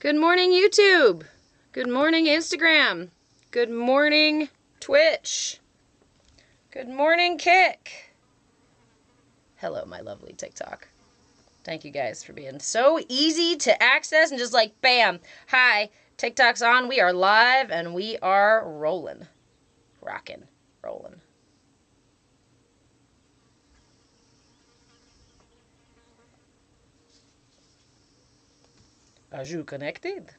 Good morning, YouTube. Good morning, Instagram. Good morning, Twitch. Good morning, Kick. Hello, my lovely TikTok. Thank you guys for being so easy to access and just like, bam. Hi, TikTok's on. We are live and we are rolling. Rocking. Rolling. Are you connected?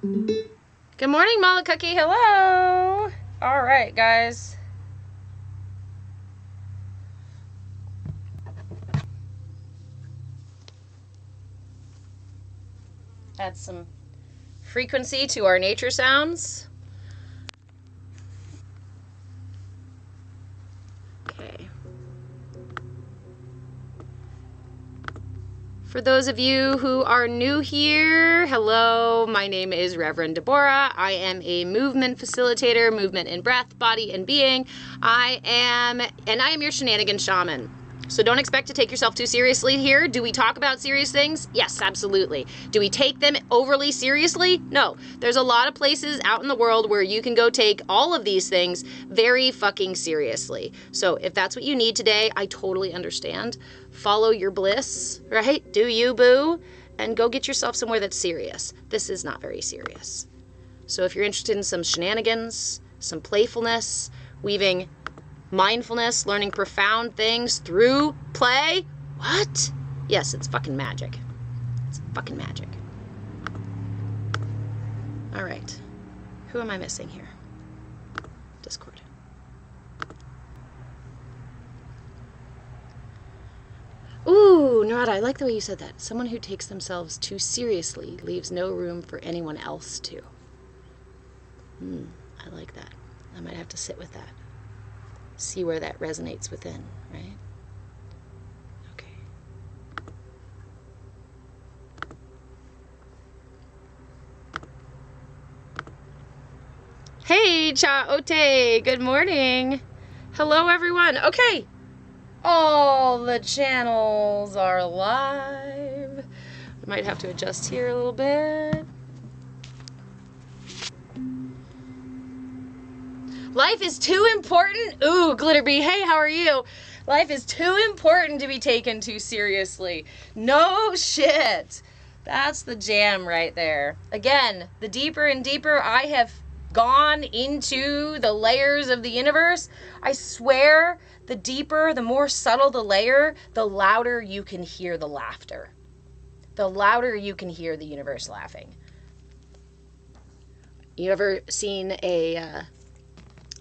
Good morning, Mala Cookie. Hello. All right, guys. Add some frequency to our nature sounds. Okay. For those of you who are new here, hello, my name is Reverend Deborah. I am a movement facilitator, movement in breath, body, and being. I am your shenanigan shaman. So don't expect to take yourself too seriously here. Do we talk about serious things? Yes, absolutely. Do we take them overly seriously? No. There's a lot of places out in the world where you can go take all of these things very fucking seriously. So if that's what you need today, I totally understand. Follow your bliss, right? Do you, boo? And go get yourself somewhere that's serious. This is not very serious. So if you're interested in some shenanigans, some playfulness, weaving mindfulness, learning profound things through play, what? Yes, it's fucking magic. It's fucking magic. All right. Who am I missing here? Discord. Ooh, Narada, I like the way you said that. Someone who takes themselves too seriously leaves no room for anyone else to. I like that. I might have to sit with that. See where that resonates within, right? Okay. Hey, Cha-Ote, good morning. Hello, everyone. Okay. All the channels are live. I might have to adjust here a little bit. Life is too important. Ooh, Glitterbee, hey, how are you? Life is too important to be taken too seriously. No shit. That's the jam right there. Again, the deeper and deeper I have gone into the layers of the universe, I swear the deeper, the more subtle the layer, the louder you can hear the laughter. The louder you can hear the universe laughing. You ever seen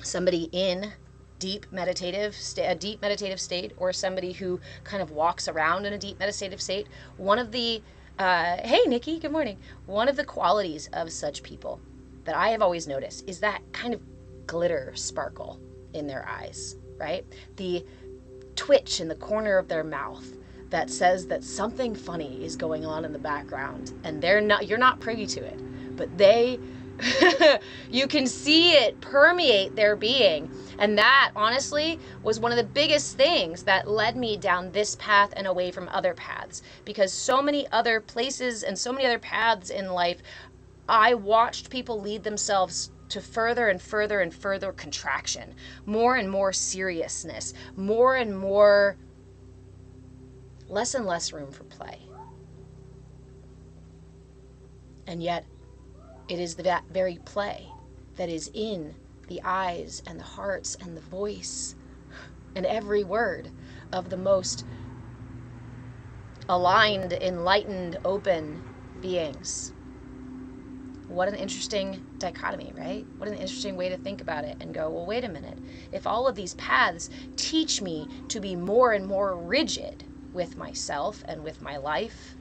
somebody in deep meditative state, or somebody who kind of walks around in a deep meditative state? One of the hey Nikki, good morning. One of the qualities of such people that I have always noticed is that kind of glitter sparkle in their eyes, right? The twitch in the corner of their mouth that says that something funny is going on in the background, and you're not privy to it, but you can see it permeate their being. And that, honestly, was one of the biggest things that led me down this path and away from other paths. Because so many other places and so many other paths in life, I watched people lead themselves to further and further and further contraction, more and more seriousness, more and more, less and less room for play. And yet, it is that very play that is in the eyes and the hearts and the voice and every word of the most aligned, enlightened, open beings. What an interesting dichotomy, right? What an interesting way to think about it and go, well, wait a minute. If all of these paths teach me to be more and more rigid with myself and with my life,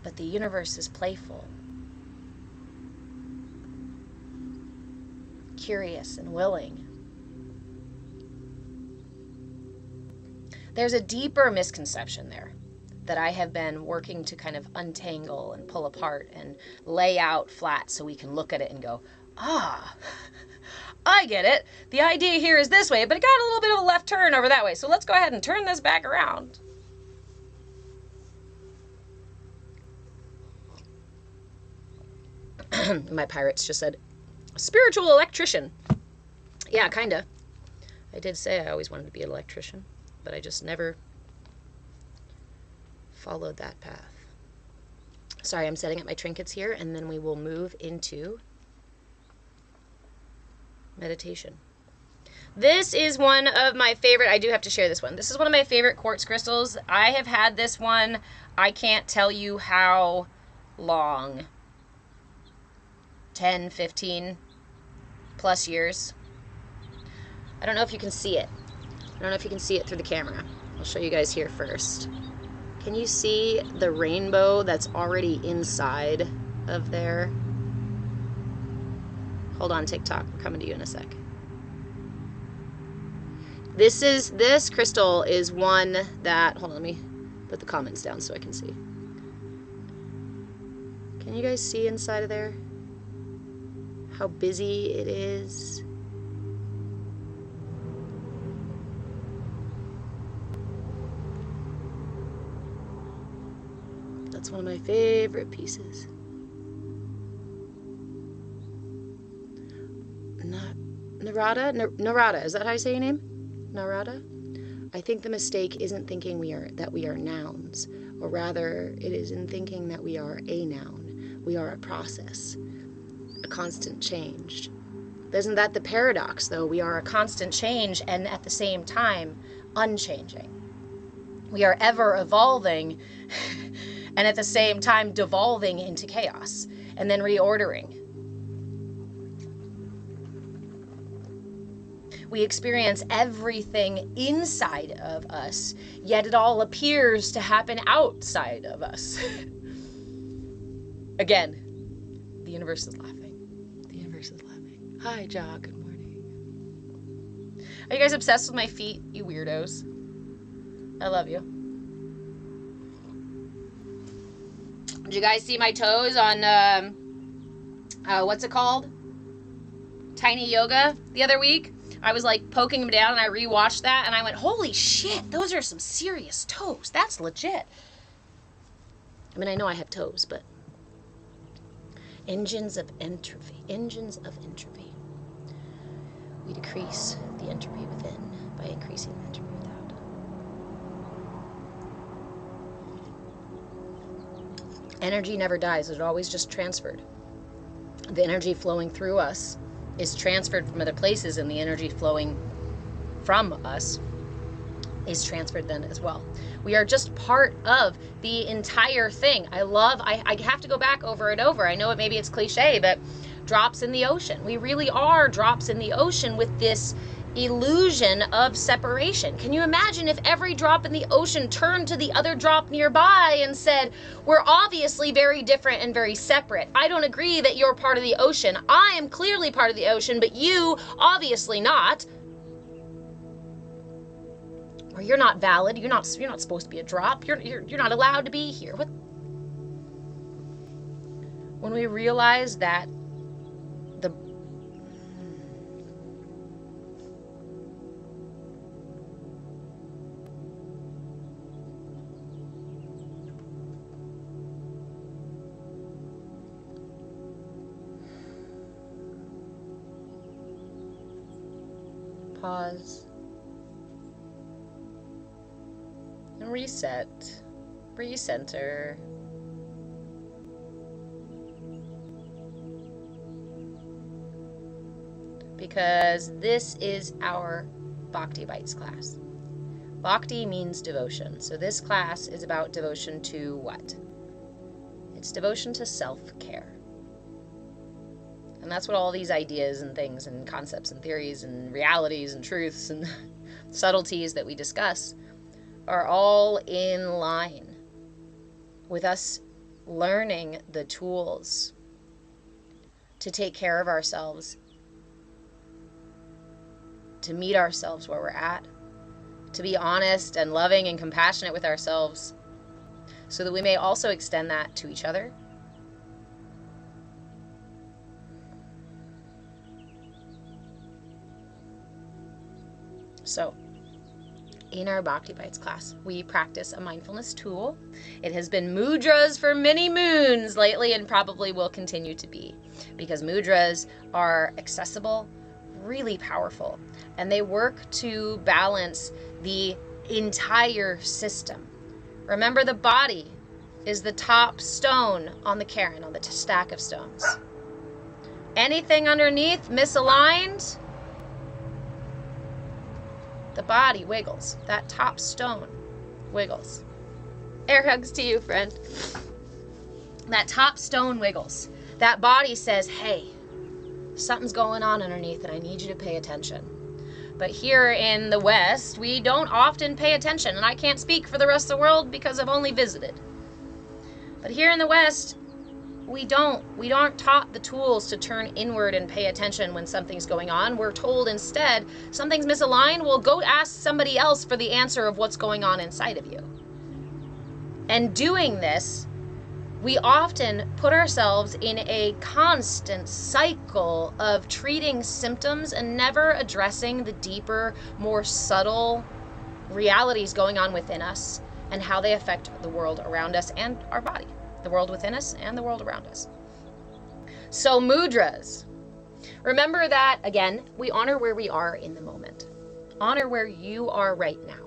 but the universe is playful, curious, and willing. There's a deeper misconception there that I have been working to kind of untangle and pull apart and lay out flat so we can look at it and go, Ah, I get it. The idea here is this way, but it got a little bit of a left turn over that way. So let's go ahead and turn this back around. My pirates just said, spiritual electrician. Yeah, kinda. I did say I always wanted to be an electrician, but I just never followed that path. Sorry, I'm setting up my trinkets here, and then we will move into meditation. This is one of my favorite, I do have to share this one. This is one of my favorite quartz crystals. I have had this one, I can't tell you how long. 10, 15 plus years. I don't know if you can see it. I don't know if you can see it through the camera. I'll show you guys here first. Can you see the rainbow that's already inside of there? Hold on, TikTok. We're coming to you in a sec. This crystal is one that, hold on, let me put the comments down so I can see. Can you guys see inside of there? How busy it is. That's one of my favorite pieces. Narada, is that how you say your name? Narada? I think the mistake isn't thinking that we are nouns, or rather it is in thinking that we are a noun. We are a process, a constant change. Isn't that the paradox, though? We are a constant change and at the same time unchanging. We are ever evolving and at the same time devolving into chaos and then reordering. We experience everything inside of us, yet it all appears to happen outside of us. Again, the universe is laughing. The universe is laughing. Hi, Ja. Good morning. Are you guys obsessed with my feet, you weirdos? I love you. Did you guys see my toes on, what's it called? Tiny Yoga the other week? I was like poking them down and I rewatched that and I went, holy shit, those are some serious toes. That's legit. I mean, I know I have toes, but engines of entropy. We decrease the entropy within by increasing the entropy without. Energy never dies. It's always just transferred. The energy flowing through us is transferred from other places, and the energy flowing from us is transferred then as well. We are just part of the entire thing. I have to go back over and over. I know maybe it's cliche, but drops in the ocean. We really are drops in the ocean with this illusion of separation. Can you imagine if every drop in the ocean turned to the other drop nearby and said, we're obviously very different and very separate. I don't agree that you're part of the ocean. I am clearly part of the ocean, but you obviously not. Or you're not valid. You're not supposed to be a drop. You're not allowed to be here. What? When we realize that pause and reset, recenter. Because this is our Bhakti Bites class. Bhakti means devotion. So this class is about devotion to what? It's devotion to self-care. And that's what all these ideas and things and concepts and theories and realities and truths and subtleties that we discuss are all in line with us learning the tools to take care of ourselves, to meet ourselves where we're at, to be honest and loving and compassionate with ourselves, so that we may also extend that to each other. So, in our Bhakti Bites class, we practice a mindfulness tool. It has been mudras for many moons lately and probably will continue to be, because mudras are accessible, really powerful, and they work to balance the entire system. Remember, the body is the top stone on the cairn, on the stack of stones. Anything underneath misaligned, the body wiggles. That top stone wiggles. Air hugs to you, friend. That top stone wiggles. That body says, hey, something's going on underneath and I need you to pay attention. But here in the West, we don't often pay attention. And I can't speak for the rest of the world because I've only visited. But here in the West, we aren't taught the tools to turn inward and pay attention when something's going on. We're told instead, something's misaligned, well, go ask somebody else for the answer of what's going on inside of you. And doing this, we often put ourselves in a constant cycle of treating symptoms and never addressing the deeper, more subtle realities going on within us and how they affect the world around us and our body. The world within us and the world around us. So mudras. Remember that, again, we honor where we are in the moment. Honor where you are right now.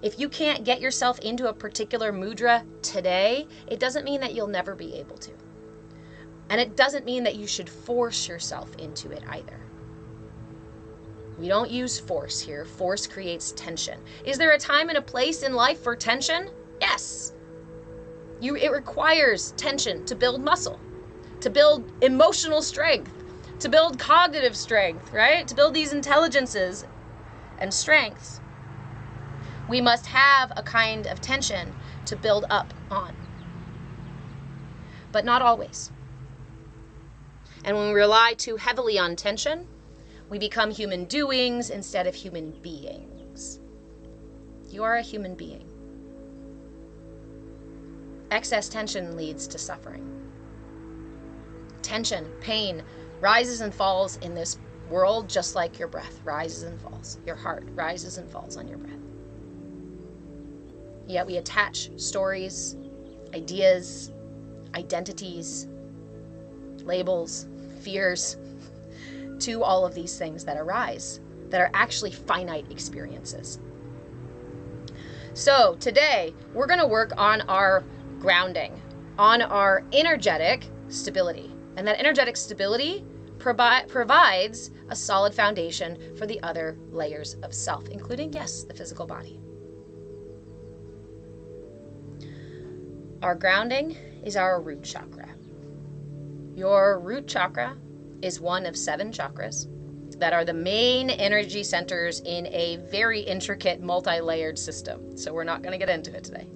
If you can't get yourself into a particular mudra today, it doesn't mean that you'll never be able to. And it doesn't mean that you should force yourself into it either. We don't use force here. Force creates tension. Is there a time and a place in life for tension? Yes. It requires tension to build muscle, to build emotional strength, to build cognitive strength, right? To build these intelligences and strengths. We must have a kind of tension to build up on. But not always. And when we rely too heavily on tension, we become human doings instead of human beings. You are a human being. Excess tension leads to suffering. Tension, pain, rises and falls in this world just like your breath rises and falls. Your heart rises and falls on your breath. Yet we attach stories, ideas, identities, labels, fears to all of these things that arise, that are actually finite experiences. So today, we're going to work on our grounding, on our energetic stability. And that energetic stability provides a solid foundation for the other layers of self, including, yes, the physical body. Our grounding is our root chakra. Your root chakra is one of 7 chakras that are the main energy centers in a very intricate, multi-layered system. So we're not going to get into it today.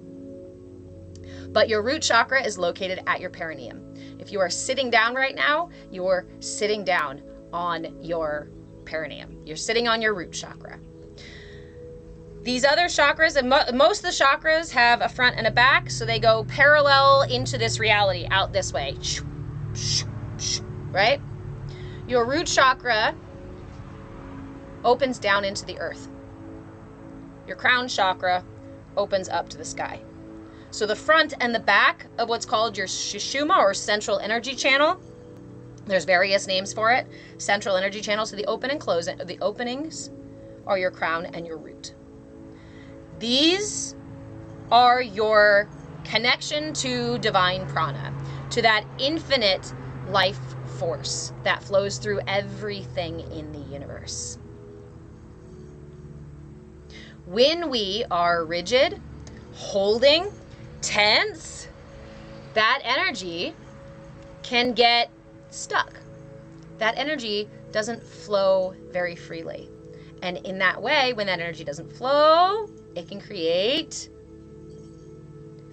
But your root chakra is located at your perineum. If you are sitting down right now, you're sitting down on your perineum. You're sitting on your root chakra. These other chakras, and most of the chakras have a front and a back, so they go parallel into this reality, out this way. Right? Your root chakra opens down into the earth. Your crown chakra opens up to the sky. So the front and the back of what's called your Sushumna or central energy channel, there's various names for it, central energy channel. So the open and close, the openings are your crown and your root. These are your connection to divine prana, to that infinite life force that flows through everything in the universe. When we are rigid, holding, tense, that energy can get stuck. That energy doesn't flow very freely. And in that way, when that energy doesn't flow, it can create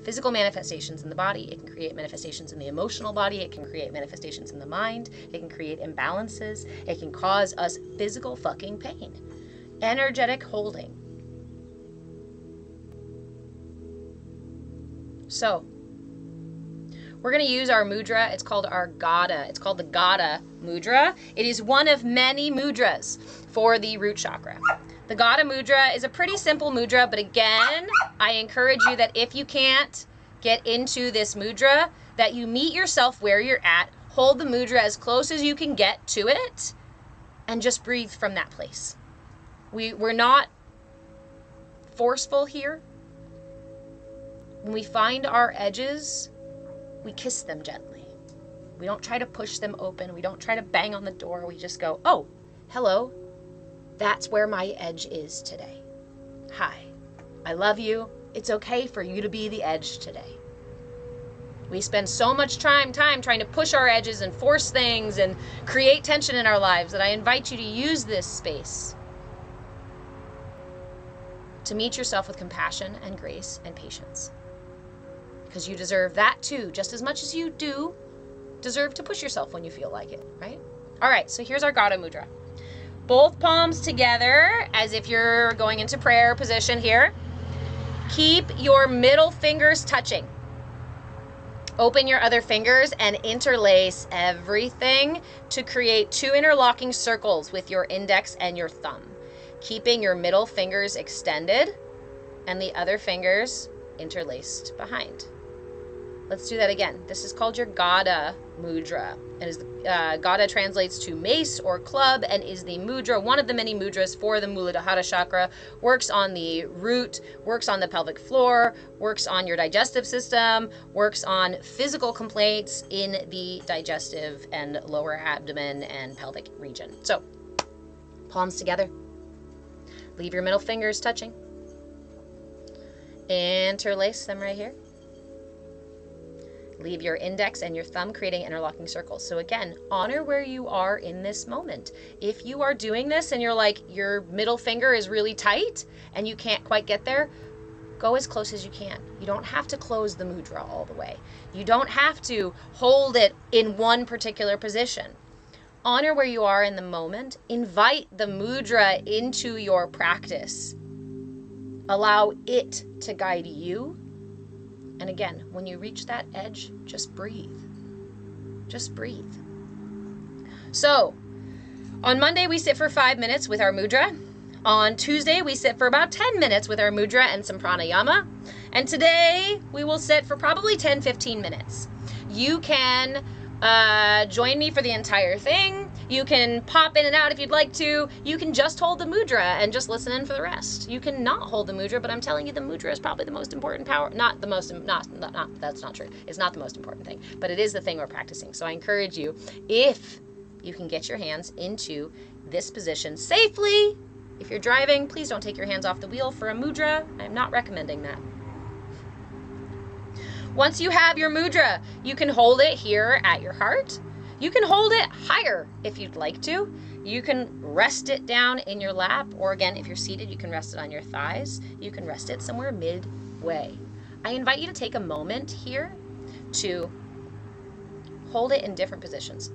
physical manifestations in the body. It can create manifestations in the emotional body. It can create manifestations in the mind. It can create imbalances. It can cause us physical fucking pain. Energetic holding. So, we're going to use our mudra. It's called our Gada. It's called the Gada Mudra. It is one of many mudras for the root chakra. The Gada Mudra is a pretty simple mudra, but again, I encourage you that if you can't get into this mudra, that you meet yourself where you're at, hold the mudra as close as you can get to it, and just breathe from that place. We're not forceful here. When we find our edges, we kiss them gently. We don't try to push them open. We don't try to bang on the door. We just go, oh, hello. That's where my edge is today. Hi, I love you. It's okay for you to be the edge today. We spend so much time trying to push our edges and force things and create tension in our lives that I invite you to use this space to meet yourself with compassion and grace and patience. Because you deserve that too, just as much as you do deserve to push yourself when you feel like it, right? All right, so here's our Gada Mudra. Both palms together as if you're going into prayer position here. Keep your middle fingers touching. Open your other fingers and interlace everything to create 2 interlocking circles with your index and your thumb, keeping your middle fingers extended and the other fingers interlaced behind. Let's do that again. This is called your Gada Mudra. Gada translates to mace or club and is the mudra, one of the many mudras for the Muladhara chakra. Works on the root, works on the pelvic floor, works on your digestive system, works on physical complaints in the digestive and lower abdomen and pelvic region. So, palms together. Leave your middle fingers touching. Interlace them right here. Leave your index and your thumb creating interlocking circles. So again, honor where you are in this moment. If you are doing this and you're like, your middle finger is really tight and you can't quite get there, go as close as you can. You don't have to close the mudra all the way. You don't have to hold it in one particular position. Honor where you are in the moment. Invite the mudra into your practice. Allow it to guide you. And again, when you reach that edge, just breathe. Just breathe. So, on Monday, we sit for 5 minutes with our mudra. On Tuesday, we sit for about 10 minutes with our mudra and some pranayama. And today, we will sit for probably 10-15 minutes. You can join me for the entire thing. You can pop in and out if you'd like to. You can just hold the mudra and just listen in for the rest. You can not hold the mudra, but I'm telling you the mudra is probably the most important power. That's not true. It's not the most important thing, but it is the thing we're practicing. So I encourage you, if you can get your hands into this position safely. If you're driving, please don't take your hands off the wheel for a mudra. I'm not recommending that. Once you have your mudra, you can hold it here at your heart. You can hold it higher if you'd like to. You can rest it down in your lap, or again, if you're seated, you can rest it on your thighs. You can rest it somewhere midway. I invite you to take a moment here to hold it in different positions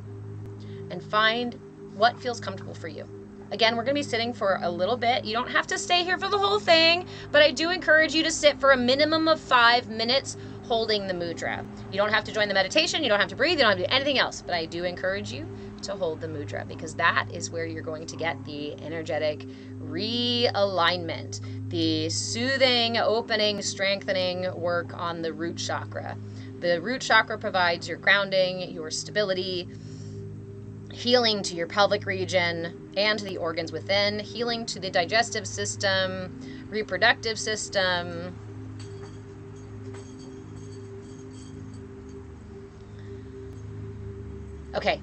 and find what feels comfortable for you. Again, we're going to be sitting for a little bit. You don't have to stay here for the whole thing, but I do encourage you to sit for a minimum of 5 minutes holding the mudra. You don't have to join the meditation, you don't have to breathe, you don't have to do anything else, but I do encourage you to hold the mudra because that is where you're going to get the energetic realignment, the soothing, opening, strengthening work on the root chakra. The root chakra provides your grounding, your stability, healing to your pelvic region and to the organs within, healing to the digestive system, reproductive system. Okay,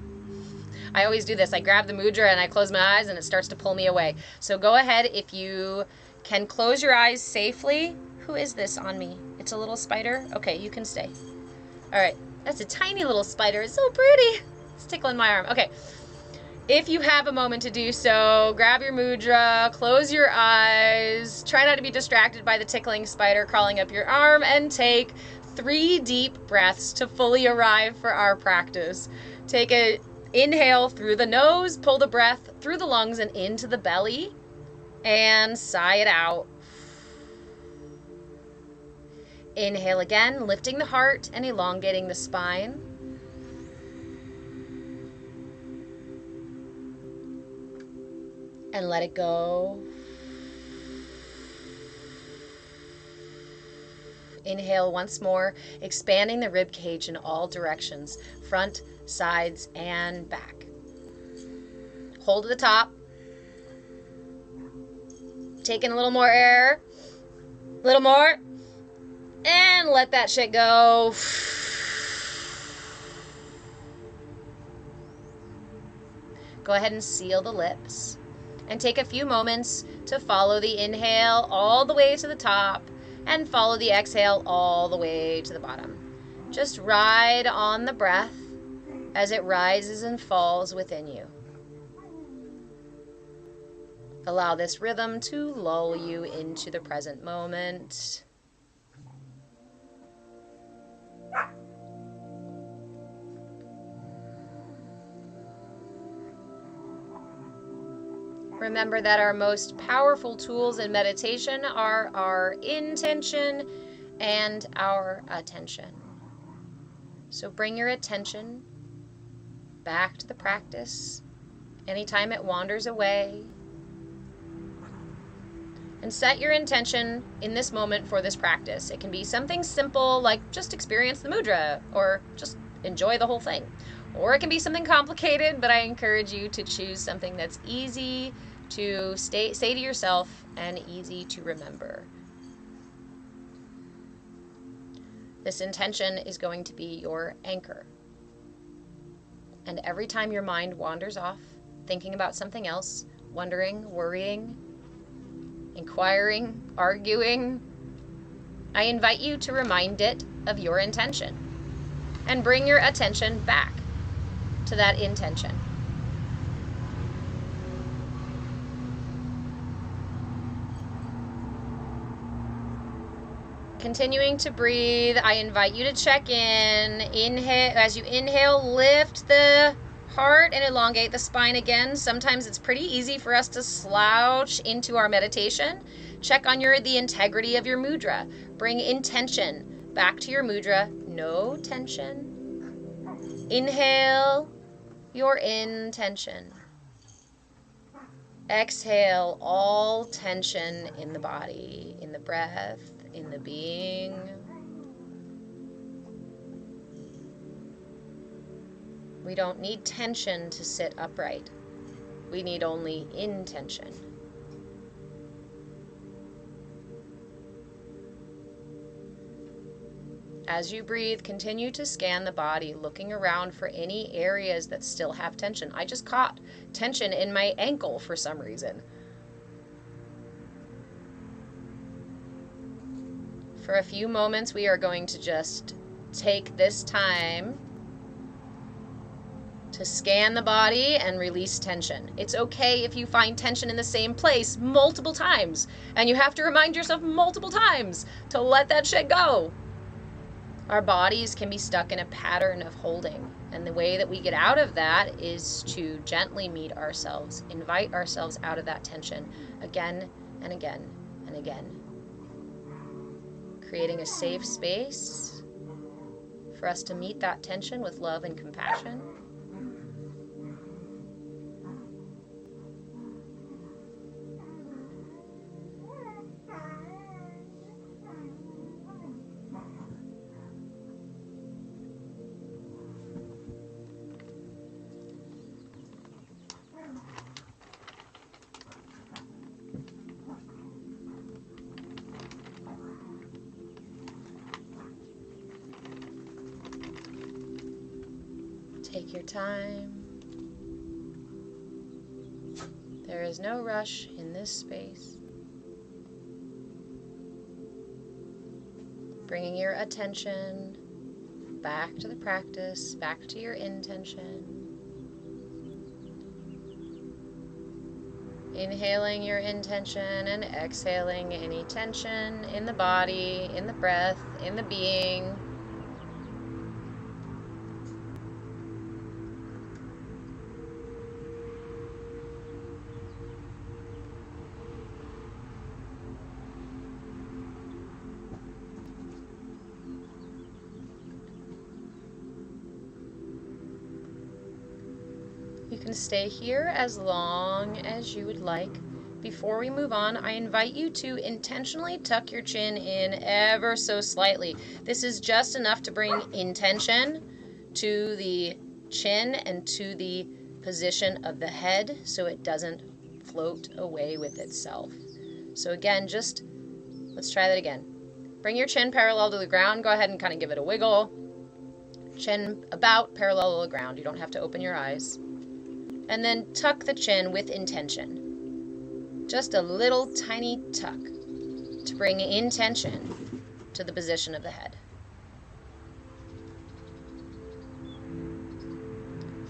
I always do this. I grab the mudra and I close my eyes and it starts to pull me away. So go ahead if you can close your eyes safely. Who is this on me? It's a little spider? Okay, you can stay. All right, that's a tiny little spider. It's so pretty. It's tickling my arm. Okay, if you have a moment to do so, grab your mudra, close your eyes, try not to be distracted by the tickling spider crawling up your arm, and take 3 deep breaths to fully arrive for our practice. Take an inhale through the nose, pull the breath through the lungs and into the belly, and sigh it out. Inhale again, lifting the heart and elongating the spine. And let it go. Inhale once more, expanding the rib cage in all directions, front, sides, and back. Hold at the top. Taking a little more air. A little more. And let that shit go. Go ahead and seal the lips. And take a few moments to follow the inhale all the way to the top and follow the exhale all the way to the bottom. Just ride on the breath as it rises and falls within you. Allow this rhythm to lull you into the present moment. Remember that our most powerful tools in meditation are our intention and our attention. So bring your attention back to the practice anytime it wanders away. And set your intention in this moment for this practice. It can be something simple like just experience the mudra or just enjoy the whole thing. Or it can be something complicated, but I encourage you to choose something that's easy to say to yourself and easy to remember. This intention is going to be your anchor. And every time your mind wanders off, thinking about something else, wondering, worrying, inquiring, arguing, I invite you to remind it of your intention and bring your attention back to that intention. Continuing to breathe, I invite you to check in. Inhale, as you inhale, lift the heart and elongate the spine again. Sometimes it's pretty easy for us to slouch into our meditation. Check on the integrity of your mudra. Bring intention back to your mudra. No tension. Inhale your intention. Exhale all tension in the body, in the breath, in the being. We don't need tension to sit upright. We need only intention. As you breathe, continue to scan the body, looking around for any areas that still have tension. I just caught tension in my ankle for some reason. For a few moments, we are going to just take this time to scan the body and release tension. It's okay if you find tension in the same place multiple times, and you have to remind yourself multiple times to let that shit go. Our bodies can be stuck in a pattern of holding, and the way that we get out of that is to gently meet ourselves, invite ourselves out of that tension again and again and again, creating a safe space for us to meet that tension with love and compassion. Take your time. There is no rush in this space. Bringing your attention back to the practice, back to your intention. Inhaling your intention and exhaling any tension in the body, in the breath, in the being. You can stay here as long as you would like. before we move on, I invite you to intentionally tuck your chin in ever so slightly. This is just enough to bring intention to the chin and to the position of the head so it doesn't float away with itself. So again, let's try that again. Bring your chin parallel to the ground. Go ahead and kind of give it a wiggle. Chin about parallel to the ground. You don't have to open your eyes. And then tuck the chin with intention. Just a little tiny tuck to bring intention to the position of the head.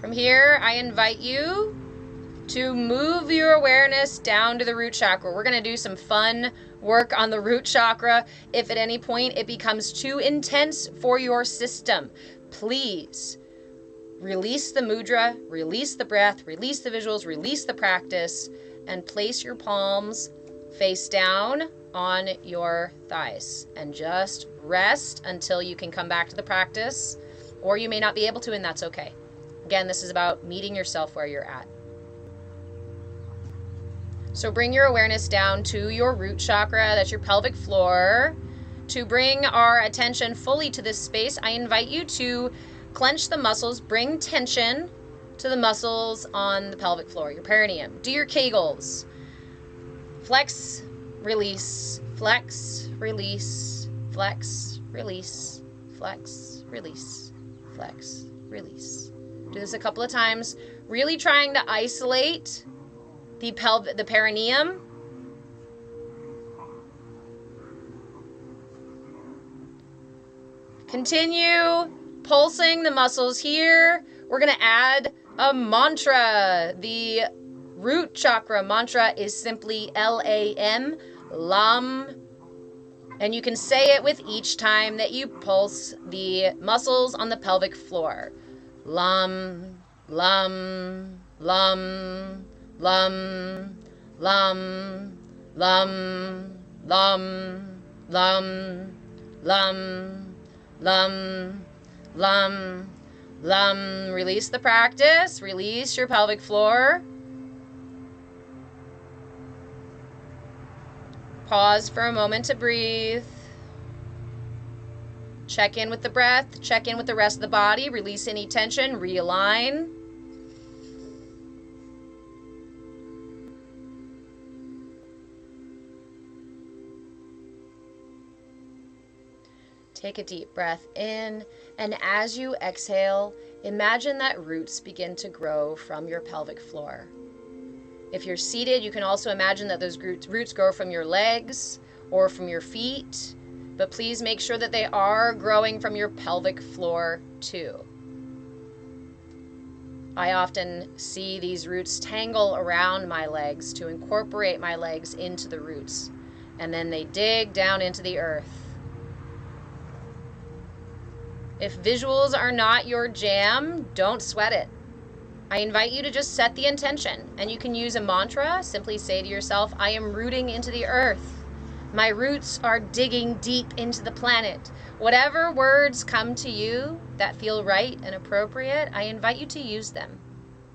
From here, I invite you to move your awareness down to the root chakra. We're going to do some fun work on the root chakra. If at any point it becomes too intense for your system, please release the mudra, release the breath, release the visuals, release the practice, and place your palms face down on your thighs. And just rest until you can come back to the practice, or you may not be able to, and that's okay. Again, this is about meeting yourself where you're at. So bring your awareness down to your root chakra, that's your pelvic floor. To bring our attention fully to this space, I invite you to clench the muscles, bring tension to the muscles on the pelvic floor, your perineum. Do your Kegels. Flex, release, flex, release, flex, release, flex, release, flex, release. Do this a couple of times, really trying to isolate the perineum. Continue pulsing the muscles here. We're going to add a mantra. The root chakra mantra is simply L-A-M, LAM. And you can say it with each time that you pulse the muscles on the pelvic floor. LAM, LAM, LAM, LAM, LAM, LAM, LAM, LAM, LAM, LAM, LAM, LAM. Release the practice. Release your pelvic floor. Pause for a moment to breathe. Check in with the breath. Check in with the rest of the body. Release any tension. Realign. Take a deep breath in, and as you exhale, imagine that roots begin to grow from your pelvic floor. If you're seated, you can also imagine that those roots grow from your legs or from your feet, but please make sure that they are growing from your pelvic floor too. I often see these roots tangle around my legs to incorporate my legs into the roots, and then they dig down into the earth. If visuals are not your jam, don't sweat it. I invite you to just set the intention, and you can use a mantra. Simply say to yourself, I am rooting into the earth. My roots are digging deep into the planet. Whatever words come to you that feel right and appropriate, I invite you to use them.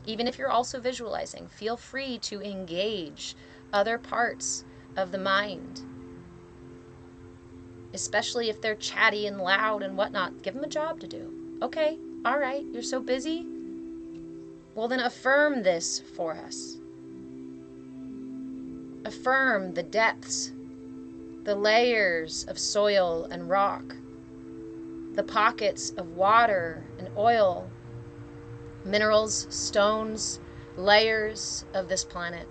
Even if you're also visualizing, feel free to engage other parts of the mind. Especially if they're chatty and loud and whatnot. Give them a job to do. Okay, all right, you're so busy. Well, then affirm this for us. Affirm the depths, the layers of soil and rock, the pockets of water and oil, minerals, stones, layers of this planet.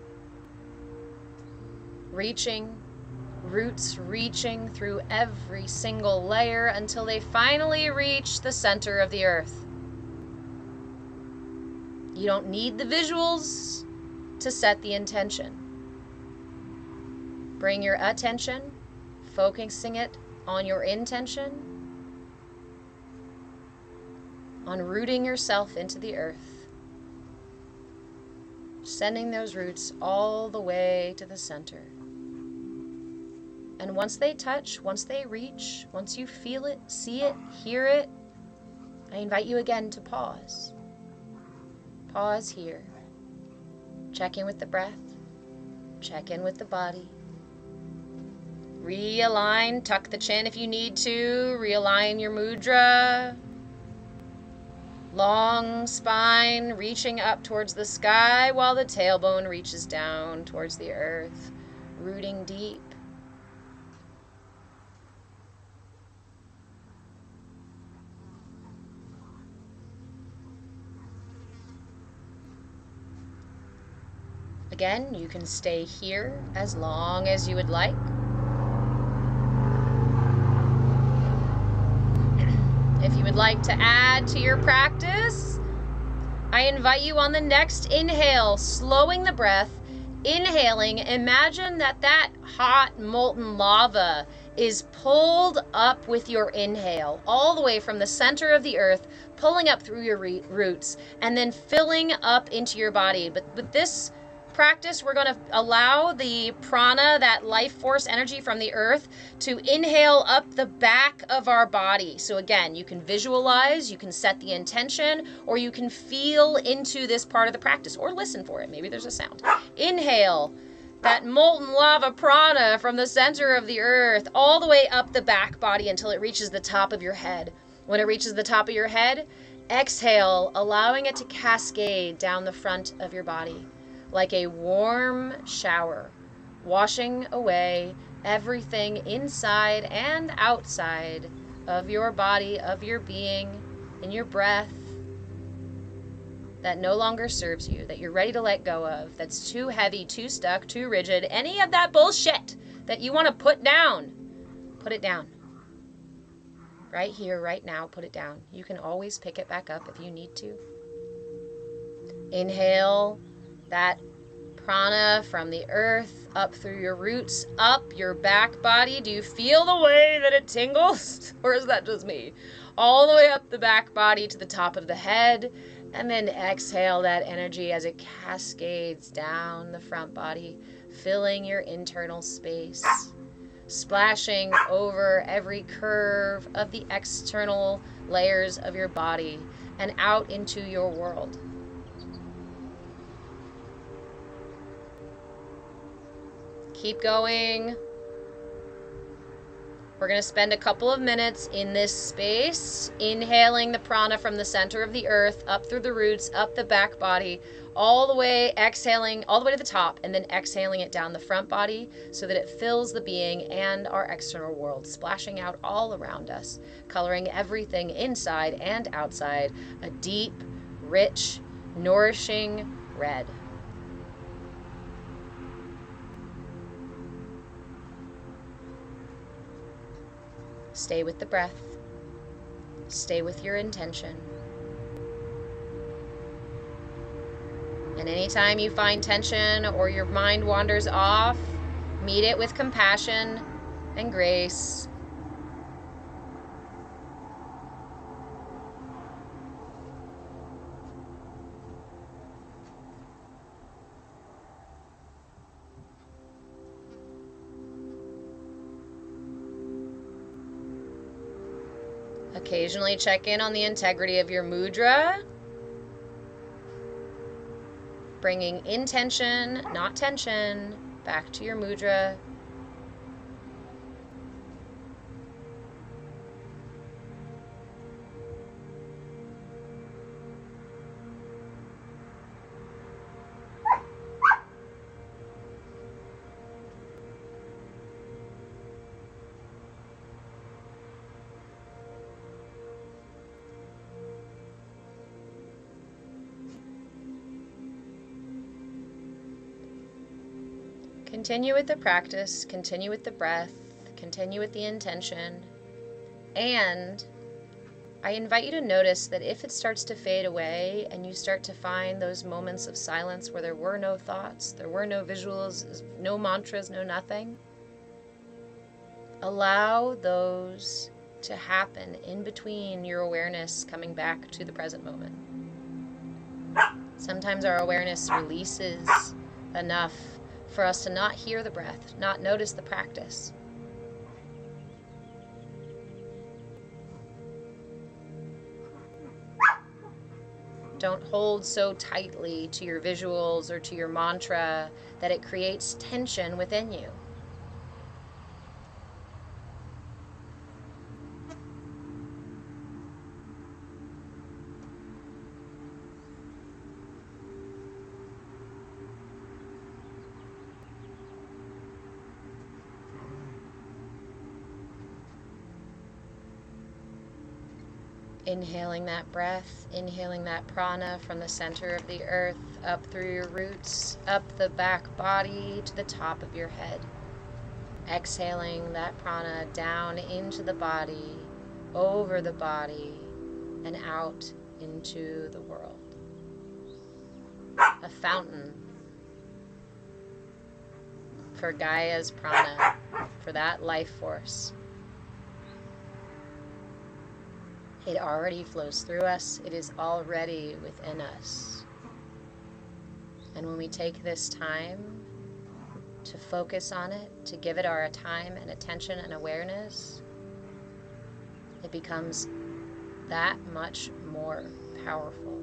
Roots reaching through every single layer until they finally reach the center of the earth. You don't need the visuals to set the intention. Bring your attention, focusing it on your intention, on rooting yourself into the earth, sending those roots all the way to the center. And once they touch, once they reach, once you feel it, see it, hear it, I invite you again to pause. Pause here. Check in with the breath. Check in with the body. Realign, tuck the chin if you need to. Realign your mudra. Long spine reaching up towards the sky while the tailbone reaches down towards the earth, rooting deep. Again, you can stay here as long as you would like. If you would like to add to your practice, I invite you on the next inhale, slowing the breath, inhaling, imagine that hot molten lava is pulled up with your inhale, all the way from the center of the earth, pulling up through your roots, and then filling up into your body. But with this practice, we're going to allow the prana, that life force energy from the earth, to inhale up the back of our body. So again, you can visualize, you can set the intention, or you can feel into this part of the practice, or listen for it. Maybe there's a sound. Inhale that molten lava prana from the center of the earth all the way up the back body until it reaches the top of your head. When it reaches the top of your head, exhale, allowing it to cascade down the front of your body like a warm shower, washing away everything inside and outside of your body, of your being, in your breath, that no longer serves you, that you're ready to let go of, that's too heavy, too stuck, too rigid, any of that bullshit that you want to put down, put it down. Right here, right now, put it down. You can always pick it back up if you need to. Inhale that prana from the earth up through your roots, up your back body. Do you feel the way that it tingles? Or is that just me? All the way up the back body to the top of the head. And then exhale that energy as it cascades down the front body, filling your internal space, splashing over every curve of the external layers of your body and out into your world. Keep going. We're going to spend a couple of minutes in this space, inhaling the prana from the center of the earth, up through the roots, up the back body, all the way, exhaling all the way to the top, and then exhaling it down the front body so that it fills the being and our external world, splashing out all around us, coloring everything inside and outside a deep, rich, nourishing red. Stay with the breath. Stay with your intention. And anytime you find tension or your mind wanders off, meet it with compassion and grace. Occasionally check in on the integrity of your mudra, bringing intention, not tension, back to your mudra. Continue with the practice, continue with the breath, continue with the intention, and I invite you to notice that if it starts to fade away and you start to find those moments of silence where there were no thoughts, there were no visuals, no mantras, no nothing, allow those to happen in between your awareness coming back to the present moment. Sometimes our awareness releases enough for us to not hear the breath, not notice the practice. Don't hold so tightly to your visuals or to your mantra that it creates tension within you. Inhaling that breath, inhaling that prana from the center of the earth, up through your roots, up the back body to the top of your head. Exhaling that prana down into the body, over the body, and out into the world. A fountain for Gaia's prana, for that life force. It already flows through us. It is already within us. And when we take this time to focus on it, to give it our time and attention and awareness, it becomes that much more powerful.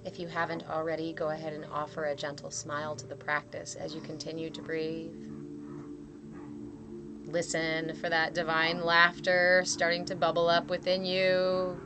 If you haven't already, go ahead and offer a gentle smile to the practice as you continue to breathe. Listen for that divine laughter starting to bubble up within you.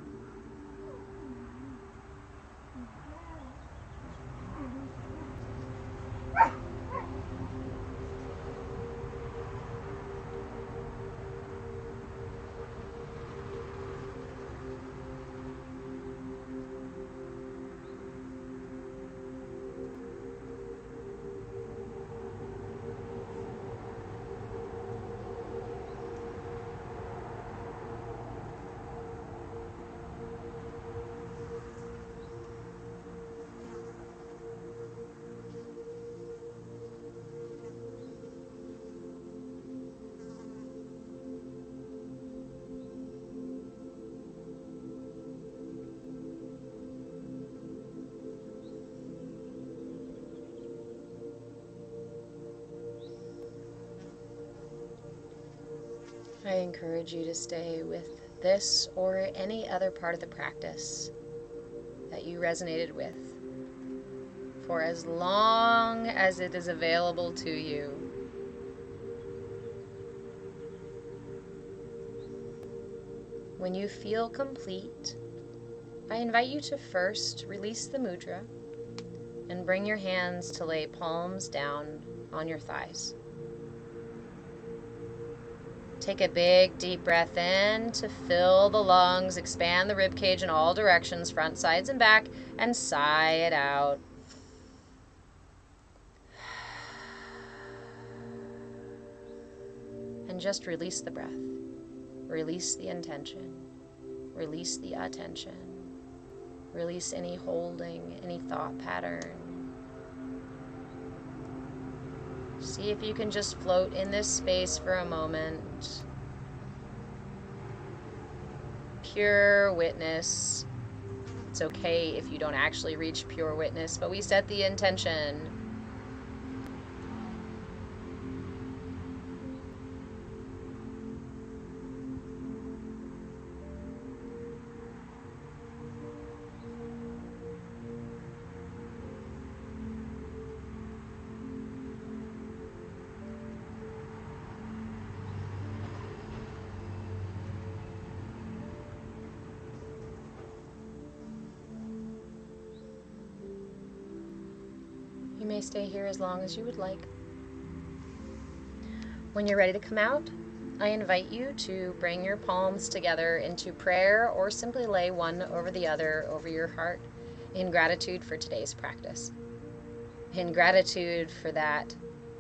I encourage you to stay with this or any other part of the practice that you resonated with for as long as it is available to you. When you feel complete, I invite you to first release the mudra and bring your hands to lay palms down on your thighs. Take a big deep breath in to fill the lungs, expand the rib cage in all directions, front, sides, and back, and sigh it out. And just release the breath. Release the intention. Release the attention. Release any holding, any thought pattern. See if you can just float in this space for a moment. Pure witness. It's okay if you don't actually reach pure witness, but we set the intention. You may stay here as long as you would like. When you're ready to come out, I invite you to bring your palms together into prayer or simply lay one over the other over your heart in gratitude for today's practice. In gratitude for that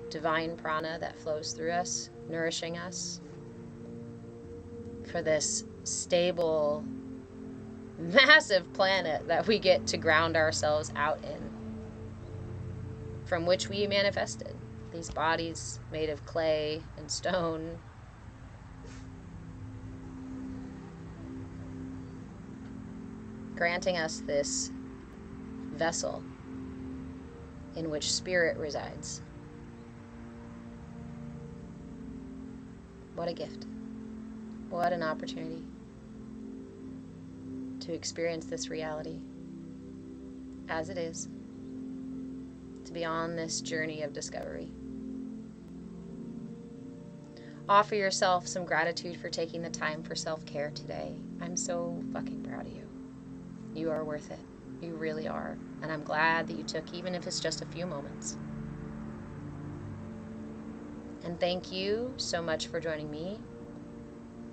divine prana that flows through us, nourishing us. For this stable, massive planet that we get to ground ourselves out in, from which we manifested these bodies made of clay and stone. Granting us this vessel in which spirit resides. What a gift. What an opportunity to experience this reality as it is, to be on this journey of discovery. Offer yourself some gratitude for taking the time for self-care today. I'm so fucking proud of you. You are worth it. You really are. And I'm glad that you took, even if it's just a few moments. And thank you so much for joining me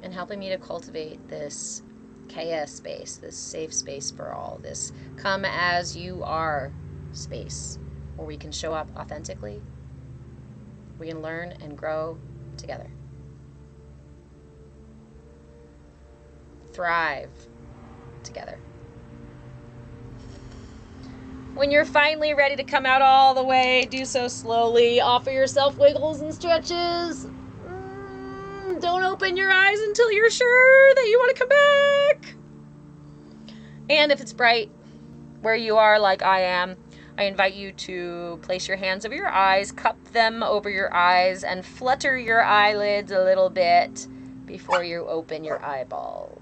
and helping me to cultivate this CAYA space, this safe space for all, this come as you are space where we can show up authentically, we can learn and grow together. Thrive together. When you're finally ready to come out all the way, do so slowly. Offer yourself wiggles and stretches. Don't open your eyes until you're sure that you want to come back. And if it's bright where you are, like I am, I invite you to place your hands over your eyes, cup them over your eyes, and flutter your eyelids a little bit before you open your eyeballs.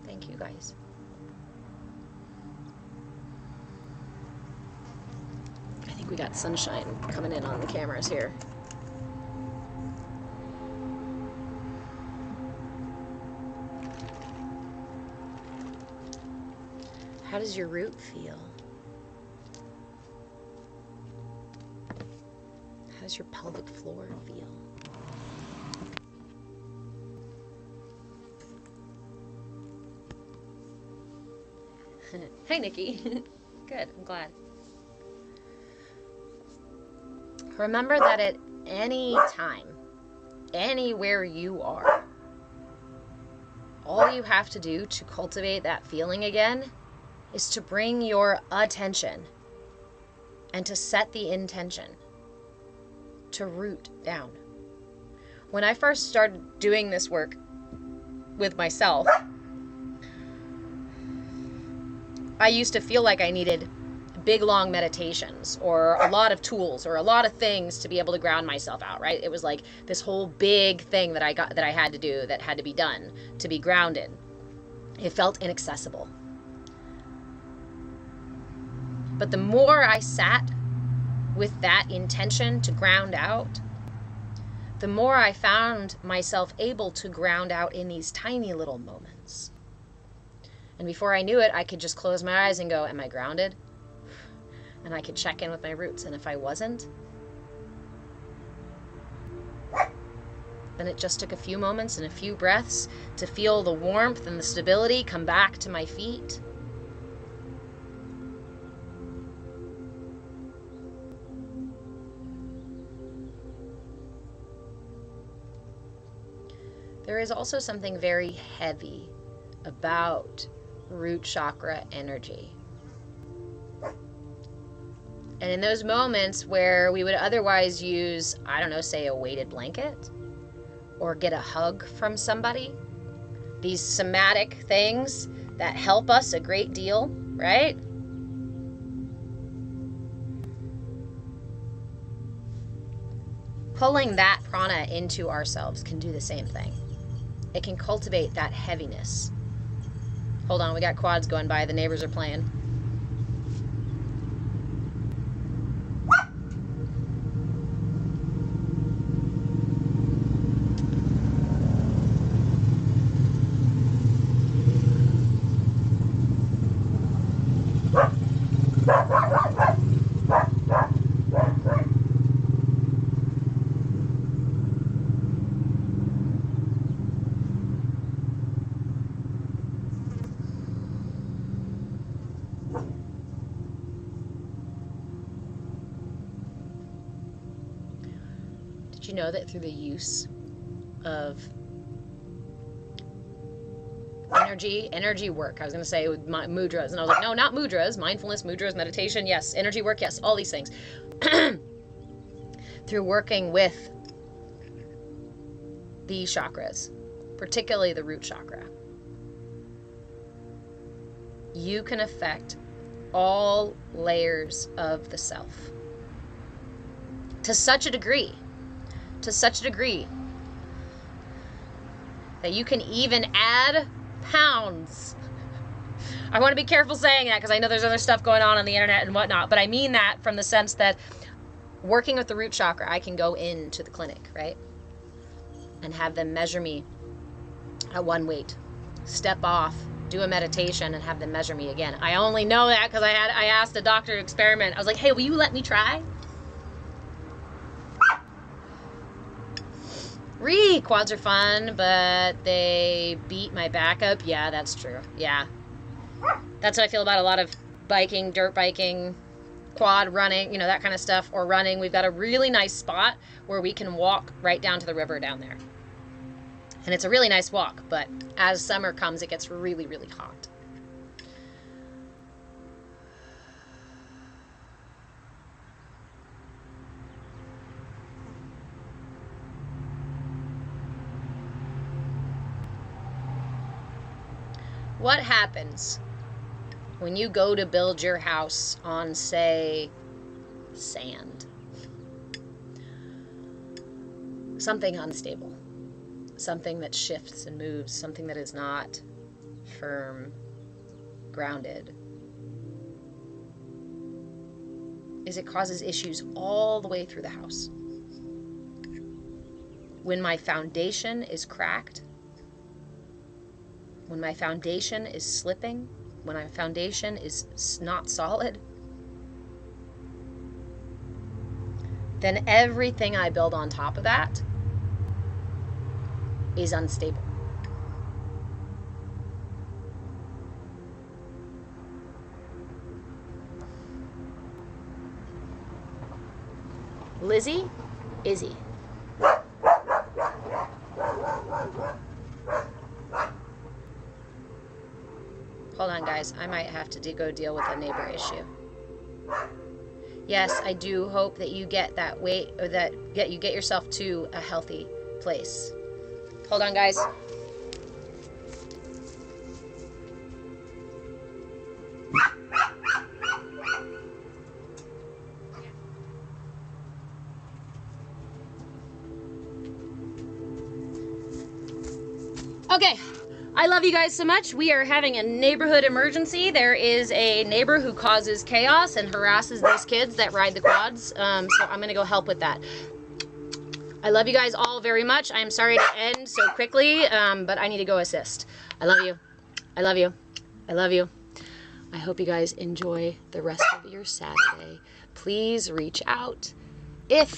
Thank you, guys. I think we got sunshine coming in on the cameras here. How does your root feel? How does your pelvic floor feel? Hi, Nikki. Good, I'm glad. Remember that at any time, anywhere you are, all you have to do to cultivate that feeling again is to bring your attention and to set the intention to root down. When I first started doing this work with myself, I used to feel like I needed big long meditations or a lot of tools or a lot of things to be able to ground myself out, right? It was like this whole big thing that I had to do, that had to be done to be grounded. It felt inaccessible. But the more I sat with that intention to ground out, the more I found myself able to ground out in these tiny little moments. And before I knew it, I could just close my eyes and go, am I grounded? And I could check in with my roots. And if I wasn't, then it just took a few moments and a few breaths to feel the warmth and the stability come back to my feet. There is also something very heavy about root chakra energy. And in those moments where we would otherwise use, I don't know, say a weighted blanket or get a hug from somebody, these somatic things that help us a great deal, right? Pulling that prana into ourselves can do the same thing. It can cultivate that heaviness. Hold on, we got quads going by. The neighbors are playing. Did you know that through the use of energy work, I was going to say with mudras, and I was like, no, not mudras, mindfulness, mudras, meditation, yes, energy work, yes, all these things. Through working with the chakras, particularly the root chakra, you can affect all layers of the self to such a degree that you can even add pounds. I want to be careful saying that because I know there's other stuff going on the internet and whatnot, but I mean that from the sense that working with the root chakra, I can go into the clinic, right? And have them measure me at one weight, step off, do a meditation, and have them measure me again. I only know that because I asked a doctor to experiment. I was like, hey, will you let me try? Quads are fun, but they beat my back up. Yeah, that's true. Yeah. That's what I feel about a lot of biking, dirt biking, quad running, you know, that kind of stuff, or running. We've got a really nice spot where we can walk right down to the river down there. And it's a really nice walk, but as summer comes, it gets really, really hot. What happens when you go to build your house on, say, sand? Something unstable. Something that shifts and moves. Something that is not firm, grounded. Is it causes issues all the way through the house. When my foundation is cracked, when my foundation is slipping, when my foundation is not solid, then everything I build on top of that is unstable. Lizzie, Izzy. Hold on, guys. I might have to go deal with a neighbor issue. Yes, I do hope that you get that weight, or that you get yourself to a healthy place. Hold on, guys. Okay. I love you guys so much. We are having a neighborhood emergency. There is a neighbor who causes chaos and harasses these kids that ride the quads. So I'm going to go help with that. I love you guys all very much. I'm sorry to end so quickly, but I need to go assist. I love you. I love you. I love you. I hope you guys enjoy the rest of your Saturday. Please reach out if